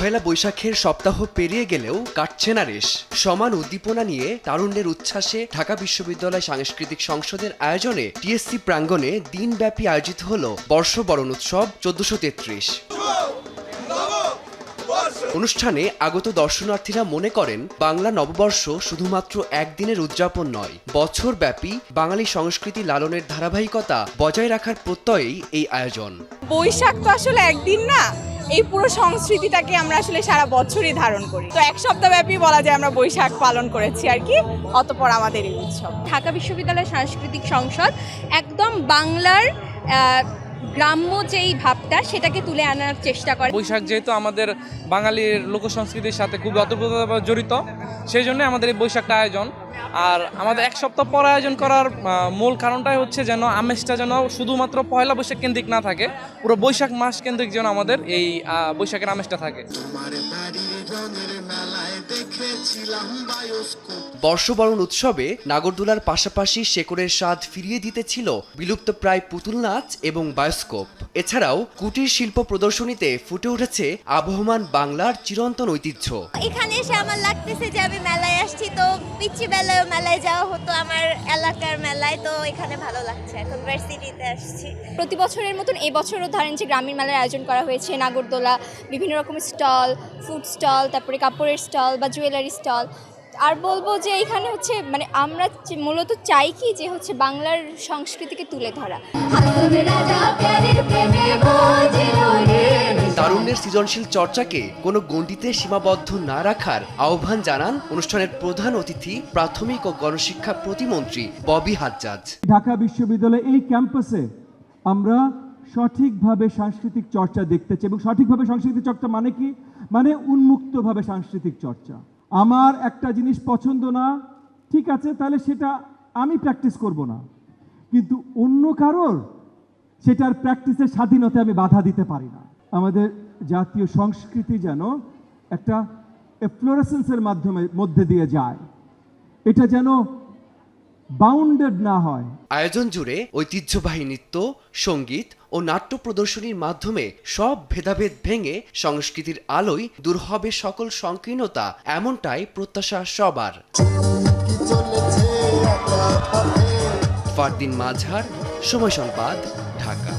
পহেলা বৈশাখের সপ্তাহ পেরিয়ে গেলেও কাটছে না রেশ। সমান উদ্দীপনা নিয়ে তারুণ্যের উচ্ছ্বাসে ঢাকা বিশ্ববিদ্যালয় সাংস্কৃতিক সংসদের আয়োজনে টিএসসি প্রাঙ্গণে দিনব্যাপী আয়োজিত হল বর্ষবরণ উৎসব 1433। অনুষ্ঠানে আগত দর্শনার্থীরা মনে করেন বাংলা নববর্ষ শুধুমাত্র একদিনের উদযাপন নয়, বছরব্যাপী বাঙালি সংস্কৃতি লালনের ধারাবাহিকতা বজায় রাখার প্রত্যয়েই এই আয়োজন। বৈশাখ তো আসলে একদিন না, এই পুরো সংস্কৃতিটাকে আমরা আসলে সারা বছরই ধারণ করি। তো এক সপ্তাহব্যাপী বলা যায় আমরা বৈশাখ পালন করেছি আর কি, অতঃপর আমাদের এই উৎসব। ঢাকা বিশ্ববিদ্যালয় সাংস্কৃতিক সংসদ একদম বাংলার গ্রাম্য যেই ভাবটা সেটাকে তুলে আনার চেষ্টা করে। বৈশাখ যেহেতু আমাদের বাঙালির লোকসংস্কৃতির সাথে খুব ওতপ্রোতভাবে জড়িত, সেই জন্য আমাদের এই বৈশাখটা আয়োজন। আর আমাদের এক সপ্তাহ পর আয়োজন করার মূল কারণটাই হচ্ছে যেন আমেজটা যেন শুধুমাত্র পয়লা বৈশাখ কেন্দ্রিক না থাকে, পুরো বৈশাখ মাস কেন্দ্রিক যেন আমাদের এই বৈশাখের আমেজটা থাকে। বর্ষবরণ উৎসবে নাগরদোলার পাশাপাশি শেকড়ের স্বাদ ফিরিয়ে দিতে ছিল বিলুপ্ত প্রায় পুতুল নাচ এবং বায়োস্কোপ। এছাড়াও কুটির শিল্প প্রদর্শনীতে ফুটে উঠেছে আবহমান বাংলার চিরন্তন ঐতিহ্য। এখানে এসে আমার লাগতেছে যে আমি মেলায় আসছি, তো পিচ্চি বেলায় মেলায় যাওয়া হতো আমার এলাকার মেলায়, তো এখানে ভালো লাগছে। এখন ভার্সিটিতে আসছি। প্রতি বছরের মতন এই বছরও ধরেন যে গ্রামীণ মেলার আয়োজন করা হয়েছে। নাগরদোলা, বিভিন্ন রকমের স্টল, ফুড স্টল, তারপরে কাপড়ের স্টল বা জুয়েলারি স্টল। আর বলবো যে এখানে হচ্ছে মানে আমরা মূলত চাই কি যে হচ্ছে বাংলার সংস্কৃতিকে তুলে ধরা। তারুণ্যের সৃজনশীল চর্চাকে কোনো গণ্ডিতে সীমাবদ্ধ না রাখার আহ্বান জানান অনুষ্ঠানের প্রধান অতিথি প্রাথমিক ও গণশিক্ষা প্রতিমন্ত্রী ববি হাজ্জাজ। ঢাকা বিশ্ববিদ্যালয়ে এই ক্যাম্পাসে আমরা সঠিকভাবে সাংস্কৃতিক চর্চা দেখতে চাই। এবং সঠিকভাবে সাংস্কৃতিক চর্চা মানে কি? মানে উন্মুক্তভাবে সাংস্কৃতিক চর্চা। আমার একটা জিনিস পছন্দ না, ঠিক আছে, তাহলে সেটা আমি প্র্যাকটিস করব না, কিন্তু অন্য কারোর সেটার প্র্যাকটিসের স্বাধীনতা আমি বাধা দিতে পারি না। আমাদের জাতীয় সংস্কৃতি যেন একটা এফ্লোরেসেন্সের মধ্যে দিয়ে যায়, এটা যেন বাউন্ডেড না হয়। আয়োজন জুড়ে ঐতিহ্যবাহী নৃত্য, সঙ্গীত ও নাট্য প্রদর্শনীর মাধ্যমে সব ভেদাভেদ ভেঙে সংস্কৃতির আলোয় দূর হবে সকল সংকীর্ণতা, এমনটাই প্রত্যাশা সবার। ফারদিন মাঝার, সময় সংবাদ, ঢাকা।